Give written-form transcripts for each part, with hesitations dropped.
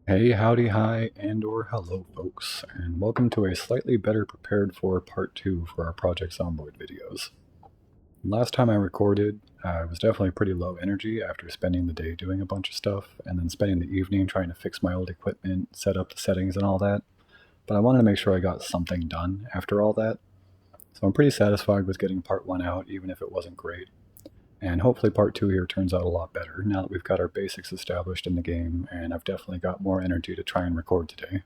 Hey, howdy, hi, and or hello, folks, and welcome to a slightly better prepared for part 2 for our Project Zomboid videos. Last time I recorded, I was definitely pretty low energy after spending the day doing a bunch of stuff, and then spending the evening trying to fix my old equipment, set up the settings and all that, but I wanted to make sure I got something done after all that, so I'm pretty satisfied with getting part 1 out, even if it wasn't great. And hopefully part 2 here turns out a lot better, now that we've got our basics established in the game, and I've definitely got more energy to try and record today.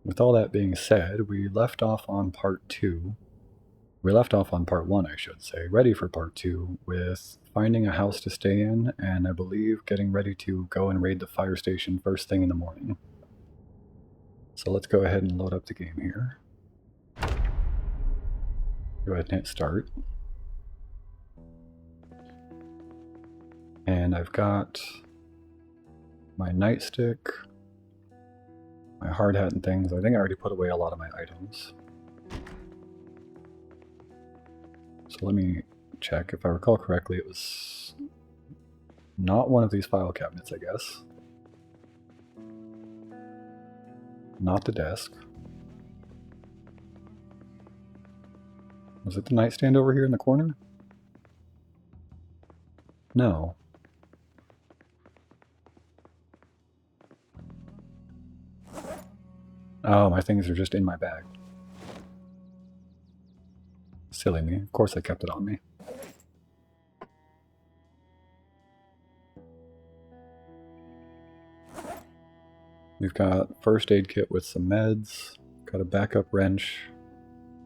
With all that being said, we left off on part 2. We left off on part 1, I should say, ready for part 2, with finding a house to stay in, and I believe getting ready to go and raid the fire station first thing in the morning. So let's go ahead and load up the game here. Go ahead and hit start. And I've got my nightstick, my hard hat and things. I think I already put away a lot of my items. So let me check. If I recall correctly, it was not one of these file cabinets, I guess. Not the desk. Was it the nightstand over here in the corner? No. Oh, my things are just in my bag. Silly me. Of course I kept it on me. We've got first aid kit with some meds. Got a backup wrench.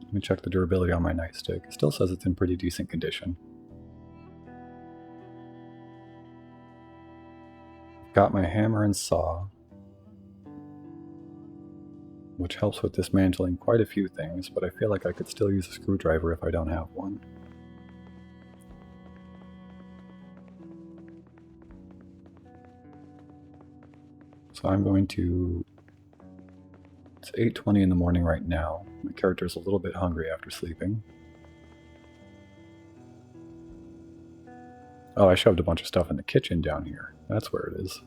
Let me check the durability on my nightstick. It still says it's in pretty decent condition. Got my hammer and saw, which helps with dismantling quite a few things, but I feel like I could still use a screwdriver if I don't have one. So I'm going to... It's 8:20 in the morning right now. My character's a little bit hungry after sleeping. Oh, I shoved a bunch of stuff in the kitchen down here. That's where it is.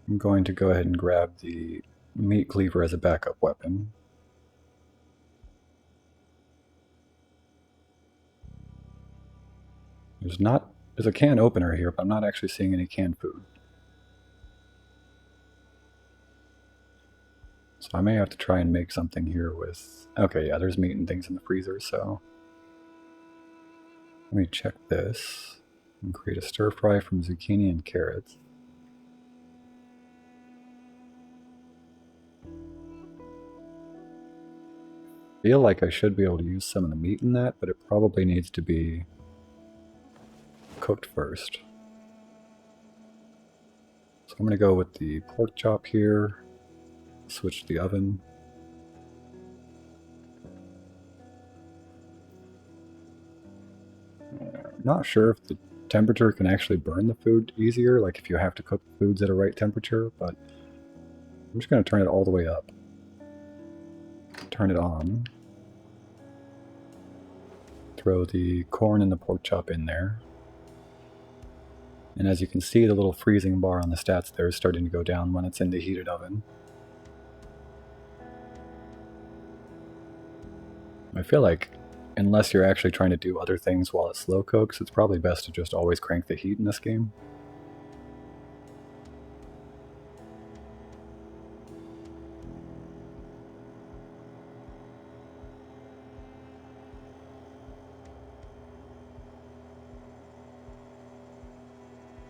I'm going to go ahead and grab the meat cleaver as a backup weapon. There's a can opener here, but I'm not actually seeing any canned food. So I may have to try and make something here with... Okay, yeah, there's meat and things in the freezer, so... Let me check this. And create a stir fry from zucchini and carrots. Feel like I should be able to use some of the meat in that, but it probably needs to be cooked first. So I'm going to go with the pork chop here. Switch to the oven. Not sure if the temperature can actually burn the food easier, like if you have to cook foods at a right temperature, but I'm just going to turn it all the way up. Turn it on. Throw the corn and the pork chop in there. And as you can see, the little freezing bar on the stats there is starting to go down when it's in the heated oven. I feel like, unless you're actually trying to do other things while it slow cooks, it's probably best to just always crank the heat in this game.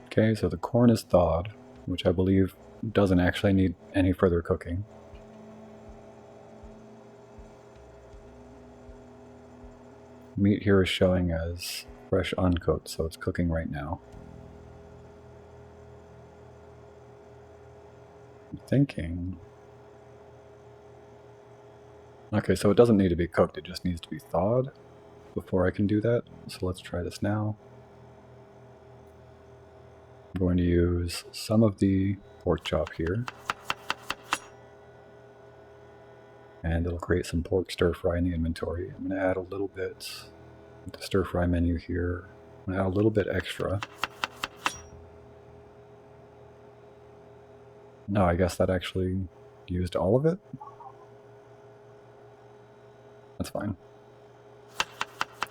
Okay, so the corn is thawed, which I believe doesn't actually need any further cooking. Meat here is showing as fresh uncooked, so it's cooking right now. I'm thinking... Okay, so it doesn't need to be cooked, it just needs to be thawed before I can do that. So let's try this now. I'm going to use some of the pork chop here. And it'll create some pork stir fry in the inventory. I'm going to add a little bit to the stir fry menu here. I'm gonna add a little bit extra. No, I guess that actually used all of it? That's fine.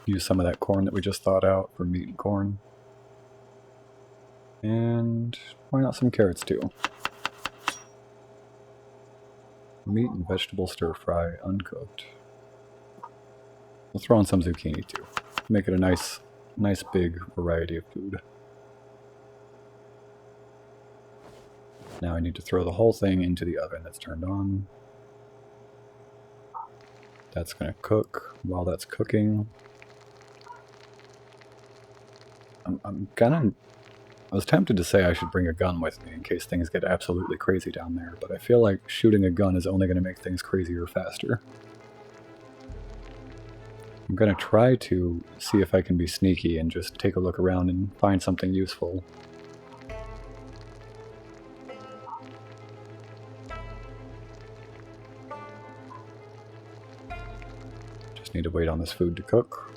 Use some of that corn that we just thawed out for meat and corn. And why not some carrots too? Meat and vegetable stir fry, uncooked. We'll throw in some zucchini too. Make it a nice big variety of food. Now I need to throw the whole thing into the oven that's turned on. That's going to cook. While that's cooking, I was tempted to say I should bring a gun with me in case things get absolutely crazy down there, but I feel like shooting a gun is only going to make things crazier faster. I'm going to try to see if I can be sneaky and just take a look around and find something useful. Just need to wait on this food to cook.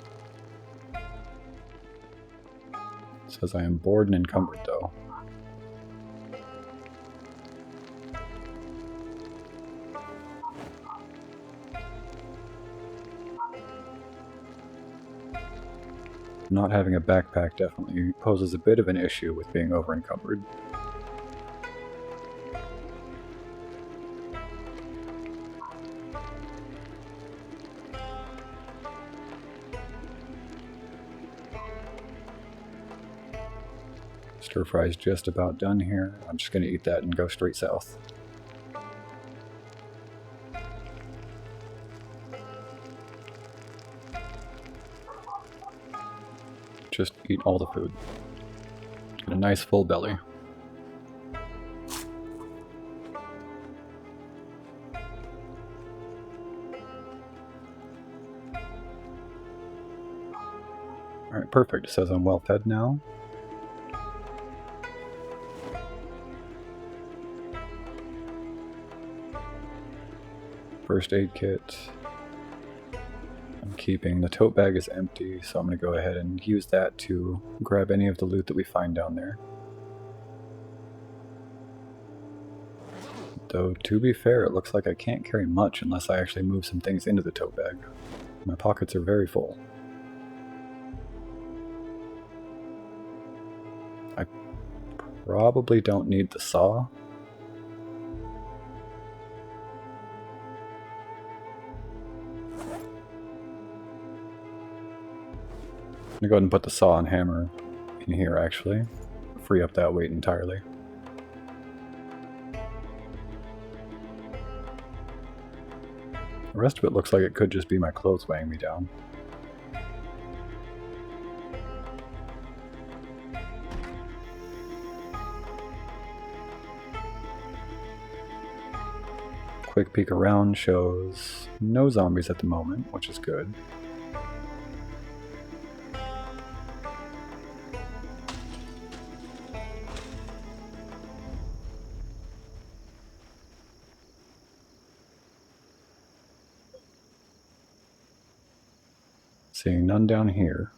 It says I am bored and encumbered though. Not having a backpack definitely poses a bit of an issue with being over-encumbered. Stir fry's just about done here. I'm just going to eat that and go straight south. Just eat all the food. Get a nice full belly. Alright, perfect. It says I'm well fed now. First aid kit. I'm keeping. The tote bag is empty, so I'm going to go ahead and use that to grab any of the loot that we find down there. Though, to be fair, it looks like I can't carry much unless I actually move some things into the tote bag. My pockets are very full. I probably don't need the saw. I'm going to go ahead and put the saw and hammer in here, actually. Free up that weight entirely. The rest of it looks like it could just be my clothes weighing me down. Quick peek around shows no zombies at the moment, which is good. Seeing none down here.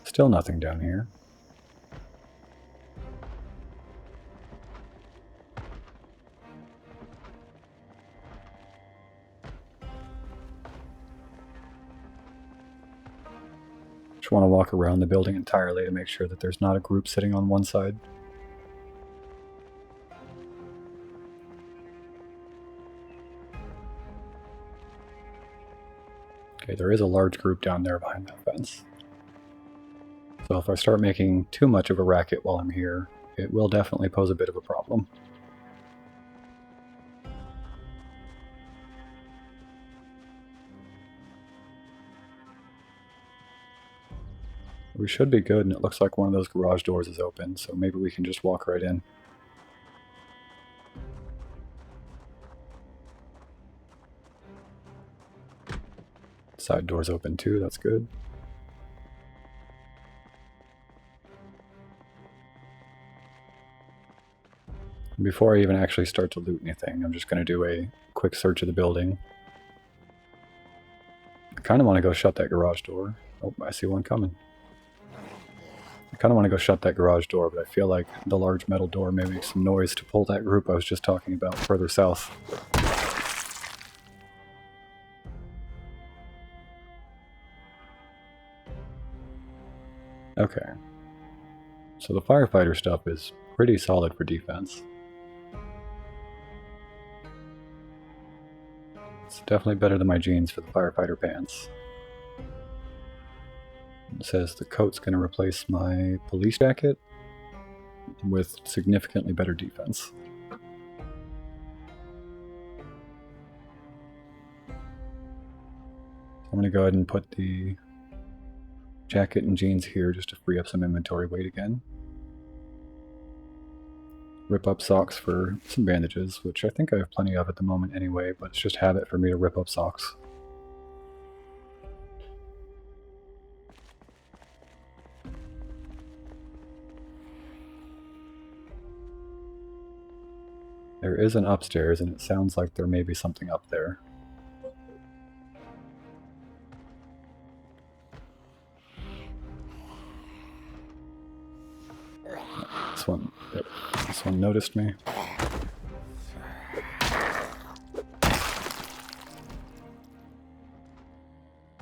Still nothing down here. Just want to walk around the building entirely to make sure that there's not a group sitting on one side. Okay, there is a large group down there behind that fence. So if I start making too much of a racket while I'm here, it will definitely pose a bit of a problem. We should be good, and it looks like one of those garage doors is open, so maybe we can just walk right in. Side door's open too, that's good. Before I even actually start to loot anything, I'm just going to do a quick search of the building. I kind of want to go shut that garage door. Oh, I see one coming. I kind of want to go shut that garage door, but I feel like the large metal door may make some noise to pull that group I was just talking about further south. Okay. So the firefighter stuff is pretty solid for defense. It's definitely better than my jeans for the firefighter pants. It says the coat's going to replace my police jacket with significantly better defense. I'm going to go ahead and put the jacket and jeans here just to free up some inventory weight again. Rip up socks for some bandages, which I think I have plenty of at the moment anyway, but it's just habit for me to rip up socks. There is an upstairs, and it sounds like there may be something up there. This one noticed me.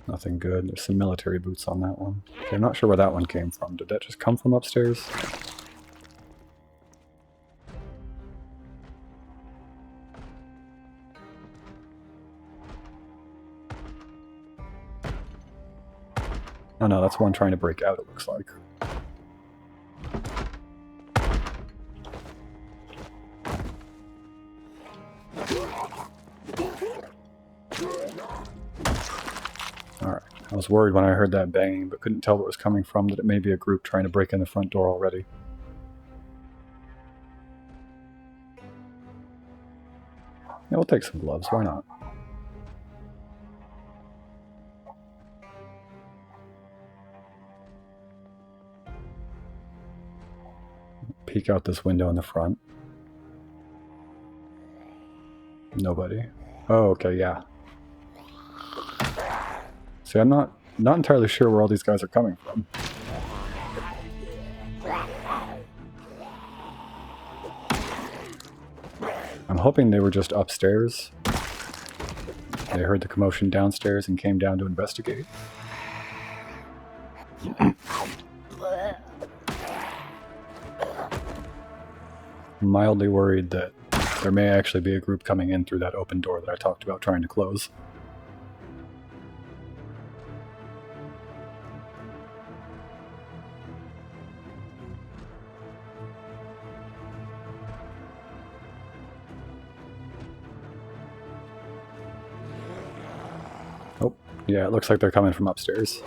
Nothing good. There's some military boots on that one. Okay, I'm not sure where that one came from. Did that just come from upstairs? Oh no, that's one trying to break out, it looks like. Alright, I was worried when I heard that banging, but couldn't tell where it was coming from, that it may be a group trying to break in the front door already. Yeah, we'll take some gloves, why not? Peek out this window in the front. Nobody. Oh, okay, yeah. See, I'm not entirely sure where all these guys are coming from. I'm hoping they were just upstairs. They heard the commotion downstairs and came down to investigate. I'm mildly worried that there may actually be a group coming in through that open door that I talked about trying to close. Oh, yeah, it looks like they're coming from upstairs.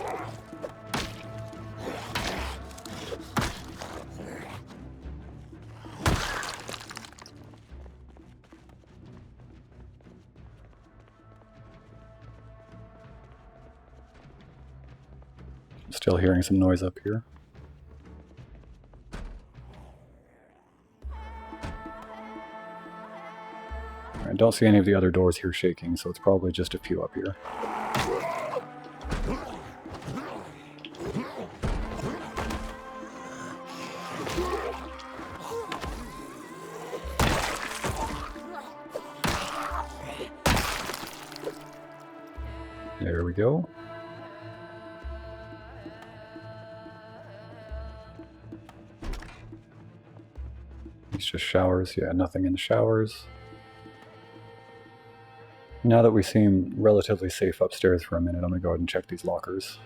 Still hearing some noise up here. I don't see any of the other doors here shaking, so it's probably just a few up here. There we go. It's just showers. Yeah, nothing in the showers. Now that we seem relatively safe upstairs for a minute, I'm going to go ahead and check these lockers.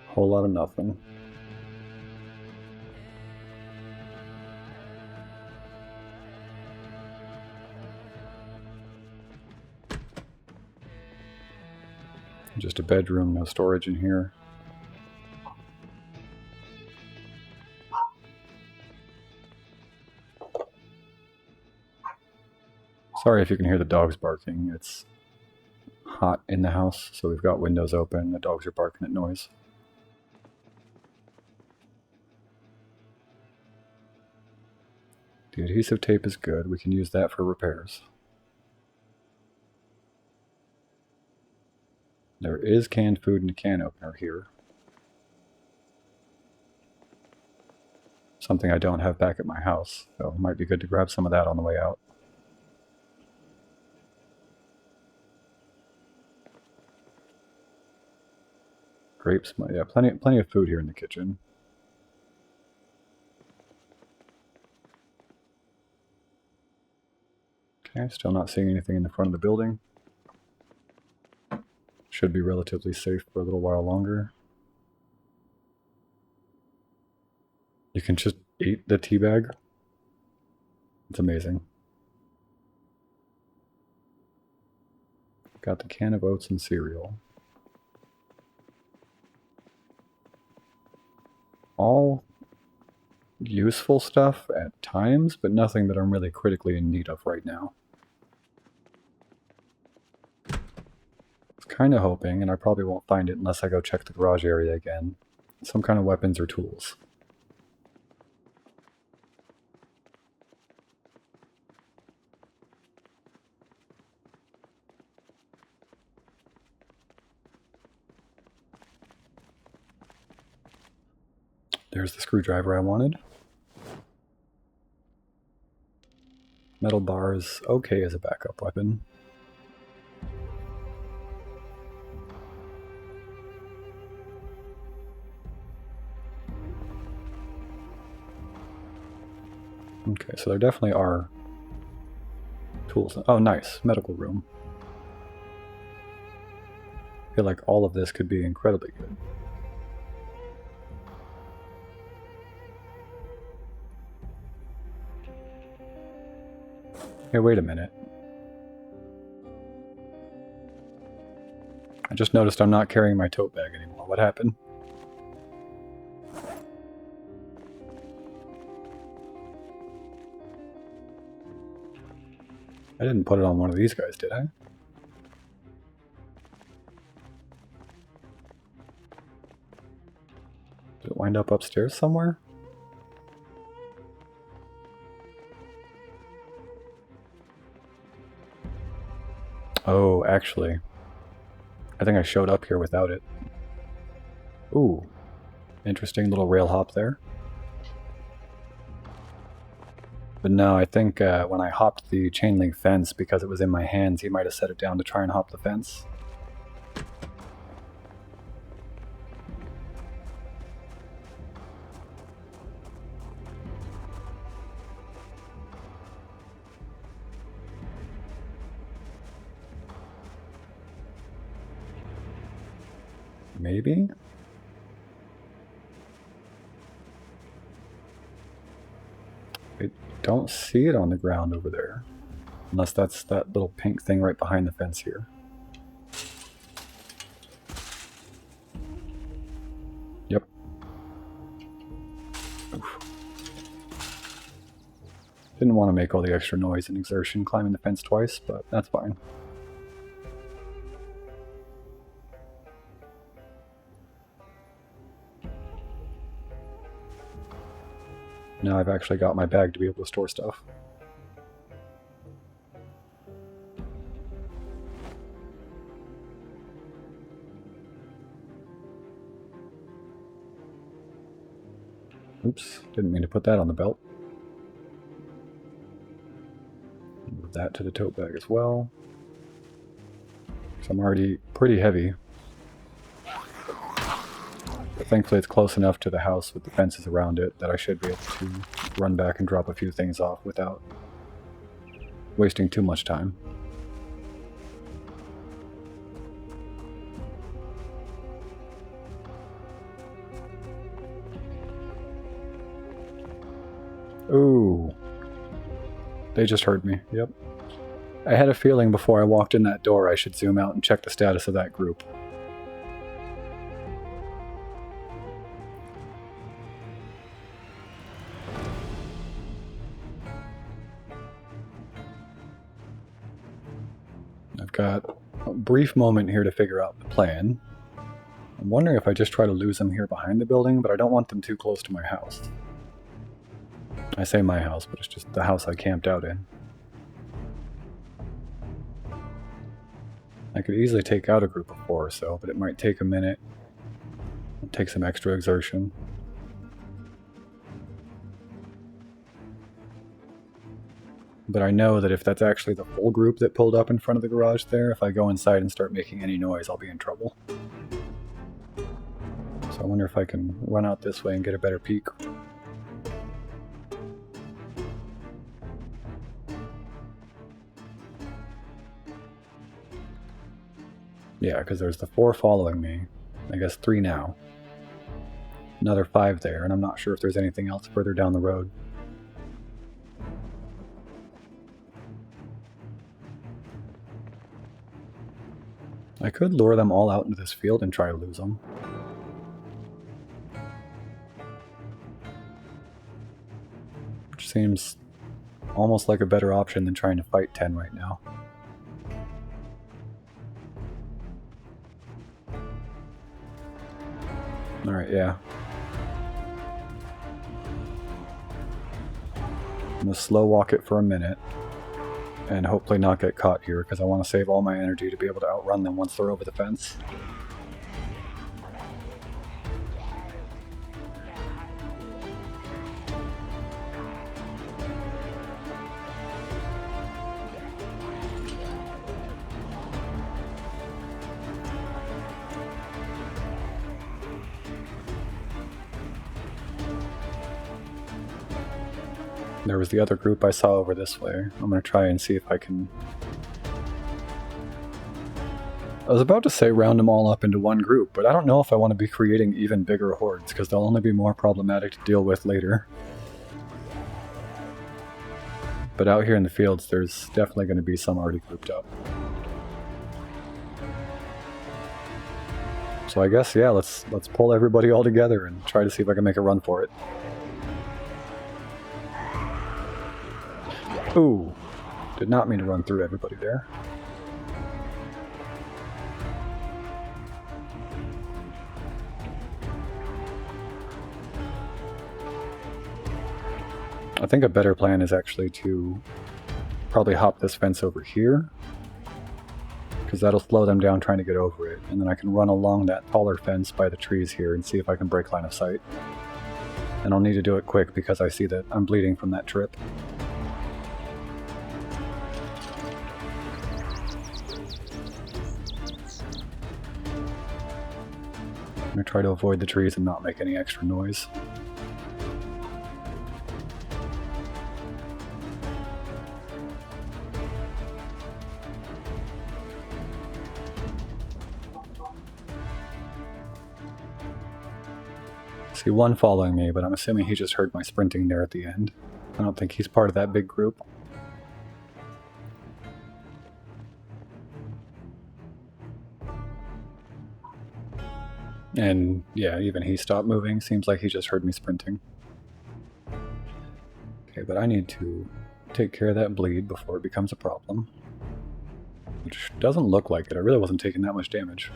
Whole lot of nothing. Just a bedroom, no storage in here. Sorry if you can hear the dogs barking. It's hot in the house, so we've got windows open. The dogs are barking at noise. The adhesive tape is good. We can use that for repairs. There is canned food in a can opener here. Something I don't have back at my house, so it might be good to grab some of that on the way out. Grapes, yeah, plenty of food here in the kitchen. Okay, still not seeing anything in the front of the building. Should be relatively safe for a little while longer. You can just eat the tea bag. It's amazing. Got the can of oats and cereal. All useful stuff at times, but nothing that I'm really critically in need of right now. I was kind of hoping, and I probably won't find it unless I go check the garage area again, some kind of weapons or tools. There's the screwdriver I wanted. Metal bar is okay as a backup weapon. Okay, so there definitely are tools. Oh, nice. Medical room. I feel like all of this could be incredibly good. Hey, wait a minute. I just noticed I'm not carrying my tote bag anymore. What happened? I didn't put it on one of these guys, did I? Did it wind up upstairs somewhere? Oh, actually, I think I showed up here without it. Ooh, interesting little rail hop there. But no, I think when I hopped the chain link fence, because it was in my hands, he might have set it down to try and hop the fence. Maybe? I don't see it on the ground over there. Unless that's that little pink thing right behind the fence here. Yep. Oof. Didn't want to make all the extra noise and exertion climbing the fence twice, but that's fine. Now I've actually got my bag to be able to store stuff. Oops, didn't mean to put that on the belt. Move that to the tote bag as well. So I'm already pretty heavy. But thankfully it's close enough to the house with the fences around it that I should be able to run back and drop a few things off without wasting too much time. Ooh. They just heard me, yep. I had a feeling before I walked in that door I should zoom out and check the status of that group. got a brief moment here to figure out the plan. I'm wondering if I just try to lose them here behind the building, but I don't want them too close to my house. I say my house, but it's just the house I camped out in. I could easily take out a group of 4 or so, but it might take a minute. It'll take some extra exertion. But I know that if that's actually the full group that pulled up in front of the garage there, if I go inside and start making any noise, I'll be in trouble. So I wonder if I can run out this way and get a better peek. Yeah, because there's the 4 following me. I guess 3 now. Another 5 there, and I'm not sure if there's anything else further down the road. I could lure them all out into this field and try to lose them. Which seems almost like a better option than trying to fight 10 right now. Alright, yeah. I'm going to slow walk it for a minute. And hopefully not get caught here, because I want to save all my energy to be able to outrun them once they're over the fence. There was the other group I saw over this way. I'm going to try and see if I can... I was about to say round them all up into one group, but I don't know if I want to be creating even bigger hordes, because they'll only be more problematic to deal with later. But out here in the fields, there's definitely going to be some already grouped up. So I guess, yeah, let's pull everybody all together and try to see if I can make a run for it. Ooh, did not mean to run through everybody there. I think a better plan is actually to probably hop this fence over here, because that'll slow them down trying to get over it, and then I can run along that taller fence by the trees here and see if I can break line of sight. And I'll need to do it quick because I see that I'm bleeding from that trip. I'm going to try to avoid the trees and not make any extra noise. See one following me, but I'm assuming he just heard my sprinting there at the end. I don't think he's part of that big group. And yeah, even he stopped moving. Seems like he just heard me sprinting. Okay, but I need to take care of that bleed before it becomes a problem. Which doesn't look like it. I really wasn't taking that much damage.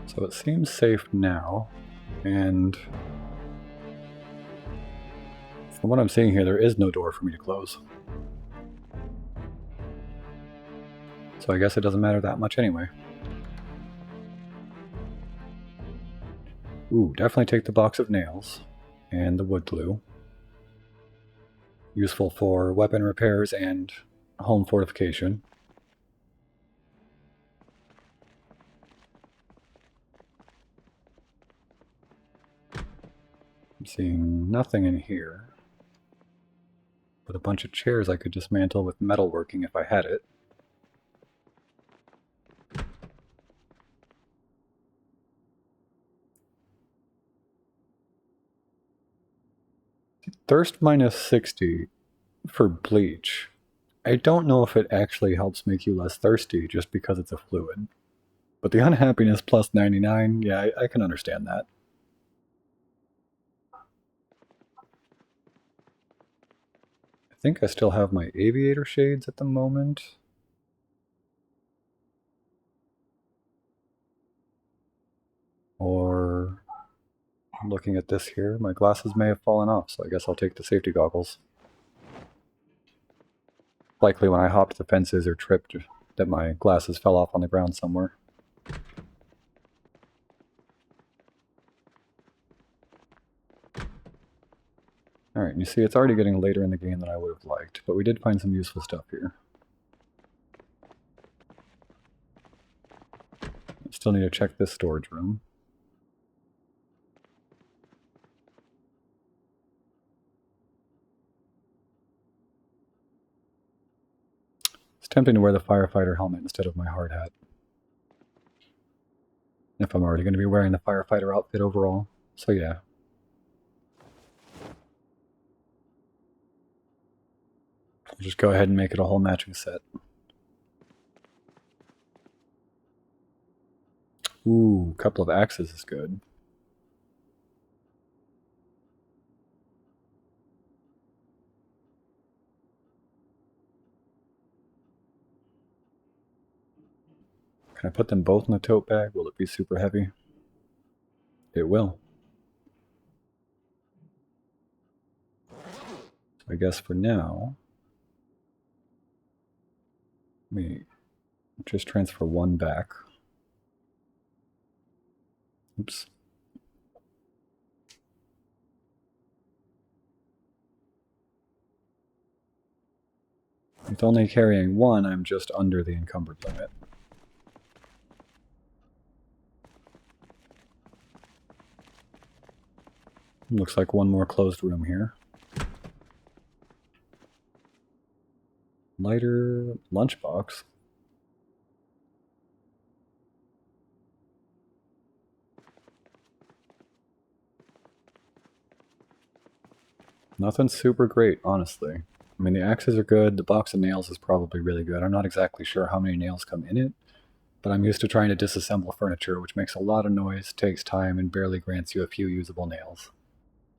So it seems safe now, and from what I'm seeing here, there is no door for me to close. So I guess it doesn't matter that much anyway. Ooh, definitely take the box of nails and the wood glue. Useful for weapon repairs and home fortification. I'm seeing nothing in here, but a bunch of chairs I could dismantle with metalworking if I had it. Thirst minus 60 for bleach, I don't know if it actually helps make you less thirsty just because it's a fluid. But the unhappiness plus 99, yeah, I can understand that. I think I still have my aviator shades at the moment. Or looking at this here, my glasses may have fallen off, so I guess I'll take the safety goggles. Likely when I hopped the fences or tripped that my glasses fell off on the ground somewhere. Alright, you see it's already getting later in the game than I would have liked, but we did find some useful stuff here. Still need to check this storage room. It's tempting to wear the firefighter helmet instead of my hard hat. If I'm already going to be wearing the firefighter outfit overall, so yeah. I'll just go ahead and make it a whole matching set. Ooh, a couple of axes is good. Can I put them both in the tote bag? Will it be super heavy? It will. So I guess for now, let me just transfer one back. Oops. With only carrying one, I'm just under the encumbered limit. Looks like one more closed room here. Lighter lunchbox. Nothing super great, honestly. I mean, the axes are good. The box of nails is probably really good. I'm not exactly sure how many nails come in it, but I'm used to trying to disassemble furniture, which makes a lot of noise, takes time, and barely grants you a few usable nails.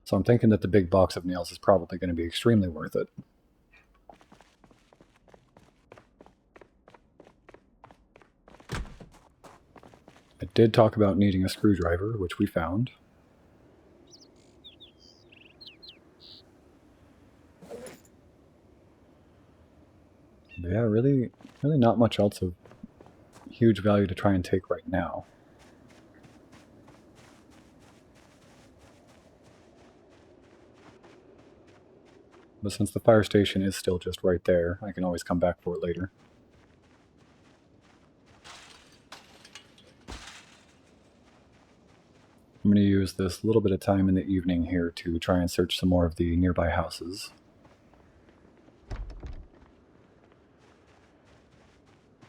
So I'm thinking that the big box of nails is probably going to be extremely worth it. I did talk about needing a screwdriver, which we found. But yeah, really not much else of huge value to try and take right now. But since the fire station is still just right there, I can always come back for it later. I'm going to use this little bit of time in the evening here to try and search some more of the nearby houses.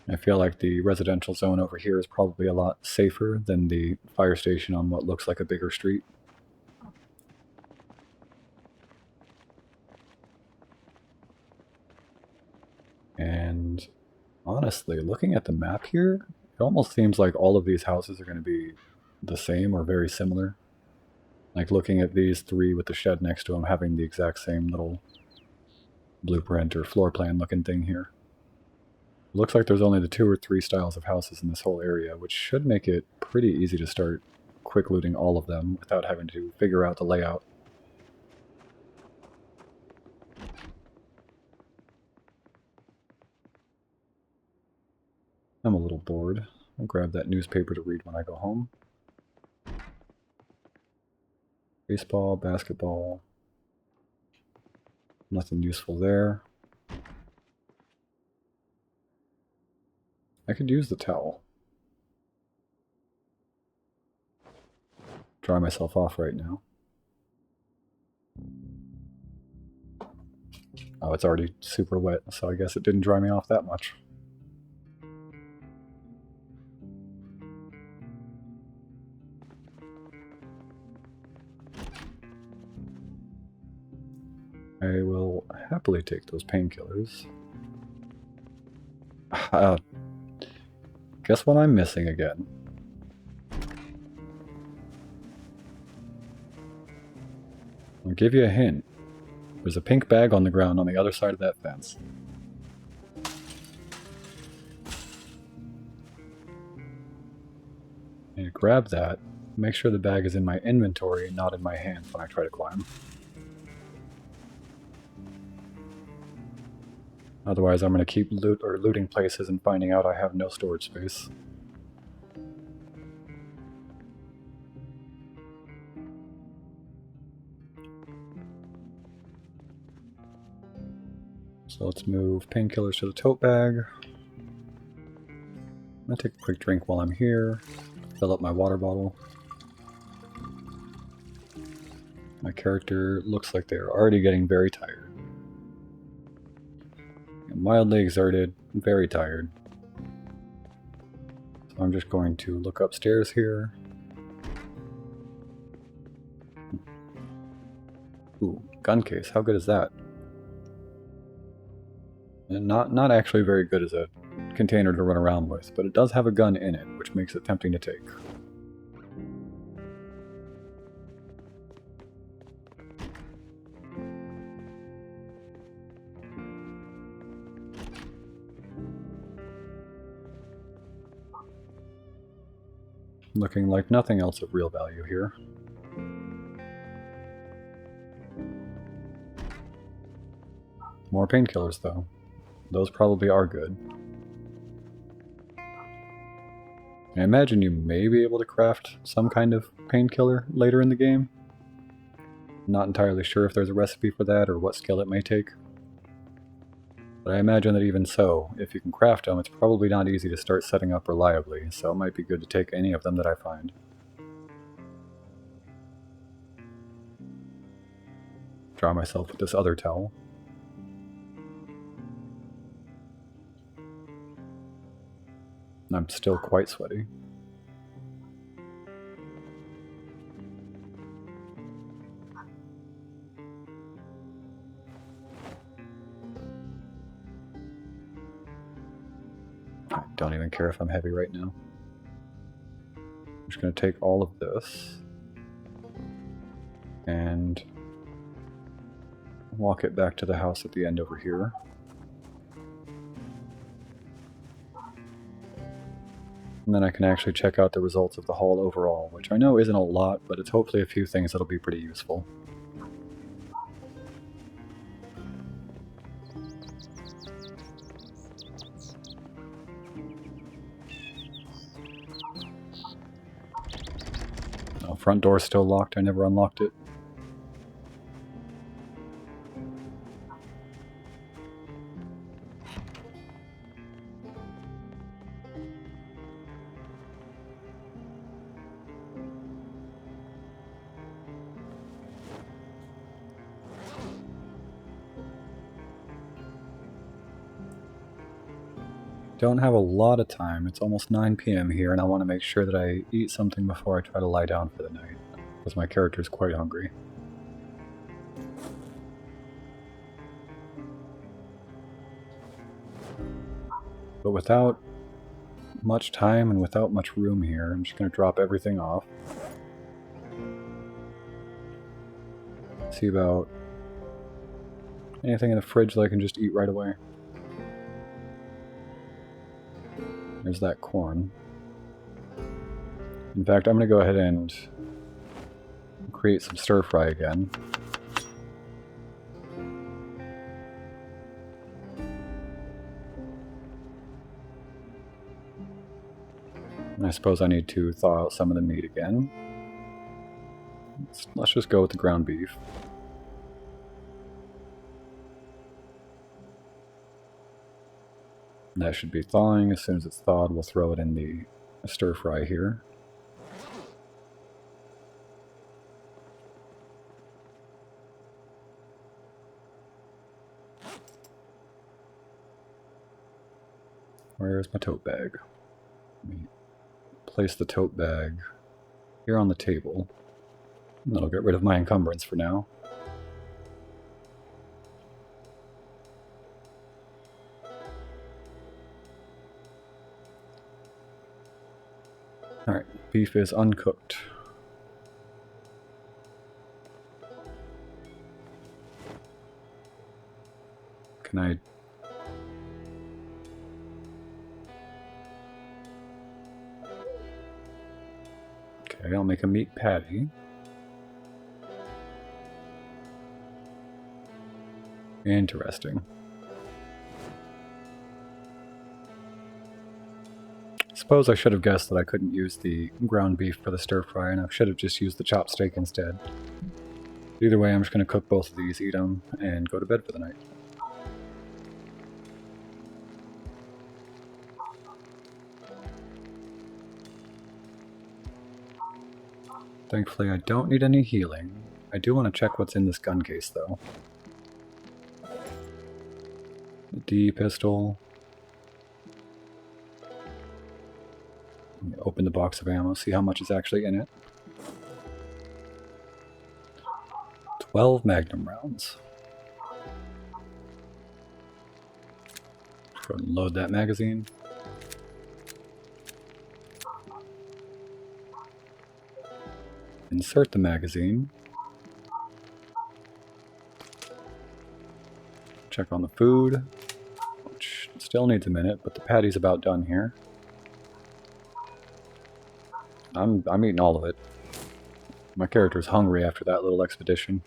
I feel like the residential zone over here is probably a lot safer than the fire station on what looks like a bigger street. And honestly, looking at the map here, it almost seems like all of these houses are going to be the same or very similar. Like looking at these three with the shed next to them having the exact same little blueprint or floor plan looking thing here. It looks like there's only the 2 or 3 styles of houses in this whole area, which should make it pretty easy to start quick looting all of them without having to figure out the layout. I'm a little bored. I'll grab that newspaper to read when I go home. Baseball, basketball. Nothing useful there. I could use the towel. Dry myself off right now. Oh, it's already super wet, so I guess it didn't dry me off that much. I will happily take those painkillers. Guess what I'm missing again? I'll give you a hint. There's a pink bag on the ground on the other side of that fence. I need to grab that, make sure the bag is in my inventory and not in my hand when I try to climb. Otherwise I'm going to keep looting places and finding out I have no storage space. So let's move painkillers to the tote bag. I'm going to take a quick drink while I'm here. Fill up my water bottle. My character looks like they're already getting very tired. I'm mildly exerted, very tired. So I'm just going to look upstairs here. Ooh, gun case, how good is that? And not actually very good as a container to run around with, but it does have a gun in it, which makes it tempting to take. Looking like nothing else of real value here. More painkillers though. Those probably are good. I imagine you may be able to craft some kind of painkiller later in the game. Not entirely sure if there's a recipe for that or what skill it may take. But I imagine that even so, if you can craft them, it's probably not easy to start setting up reliably, so it might be good to take any of them that I find. Dry myself with this other towel. I'm still quite sweaty. I don't even care if I'm heavy right now. I'm just going to take all of this and walk it back to the house at the end over here. And then I can actually check out the results of the haul overall, which I know isn't a lot, but it's hopefully a few things that'll be pretty useful. Oh, front door's still locked, I never unlocked it. Don't have a lot of time. It's almost 9 p.m. here, and I want to make sure that I eat something before I try to lie down for the night, because my character's quite hungry. But without much time and without much room here, I'm just going to drop everything off. See about anything in the fridge that I can just eat right away. There's that corn. In fact, I'm going to go ahead and create some stir fry again. And I suppose I need to thaw out some of the meat again. Let's just go with the ground beef. That should be thawing. As soon as it's thawed, we'll throw it in the stir fry here. Where's my tote bag? Let me place the tote bag here on the table. That'll get rid of my encumbrance for now. Alright, beef is uncooked. Can I... Okay, I'll make a meat patty. Interesting. Suppose I should have guessed that I couldn't use the ground beef for the stir fry, and I should have just used the chopped steak instead. Either way, I'm just going to cook both of these, eat them, and go to bed for the night. Thankfully, I don't need any healing. I do want to check what's in this gun case, though. The D pistol. Open the box of ammo, see how much is actually in it. 12 Magnum rounds. Go ahead and load that magazine. Insert the magazine. Check on the food, which still needs a minute, but the patty's about done here. I'm eating all of it. My character's hungry after that little expedition.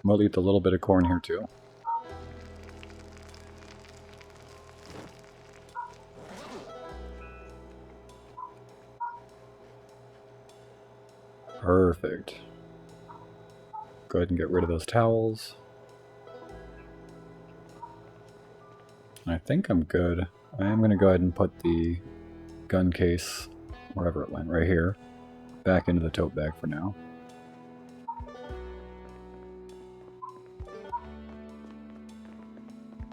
We'll eat a little bit of corn here too. Perfect. Go ahead and get rid of those towels. I think I'm good. I am going to go ahead and put the gun case, wherever it went, right here, back into the tote bag for now.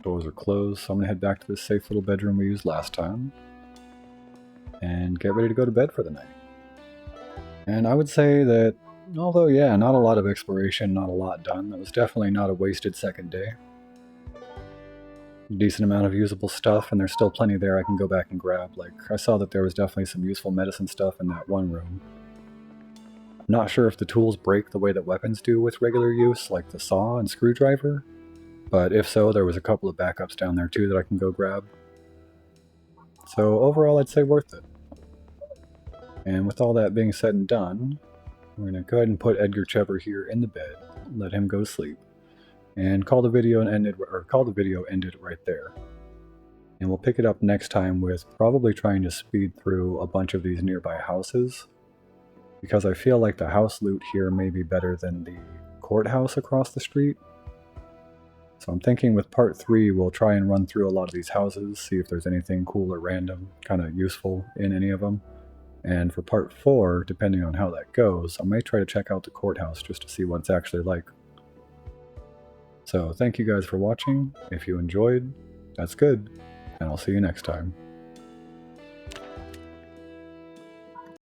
Doors are closed, so I'm going to head back to the safe little bedroom we used last time and get ready to go to bed for the night. And I would say that, although yeah, not a lot of exploration, not a lot done, that was definitely not a wasted second day. Decent amount of usable stuff, and there's still plenty there I can go back and grab. Like, I saw that there was definitely some useful medicine stuff in that one room. I'm not sure if the tools break the way that weapons do with regular use, like the saw and screwdriver, but if so, there was a couple of backups down there too that I can go grab. So overall, I'd say worth it. And with all that being said and done, we're going to go ahead and put Edgar Chebbar here in the bed, let him go to sleep, and call the video ended right there. And we'll pick it up next time with probably trying to speed through a bunch of these nearby houses, because I feel like the house loot here may be better than the courthouse across the street. So I'm thinking with part 3 we'll try and run through a lot of these houses, see if there's anything cool or random, kind of useful in any of them. And for part 4, depending on how that goes, I may try to check out the courthouse just to see what it's actually like. So thank you guys for watching. If you enjoyed, that's good, and I'll see you next time.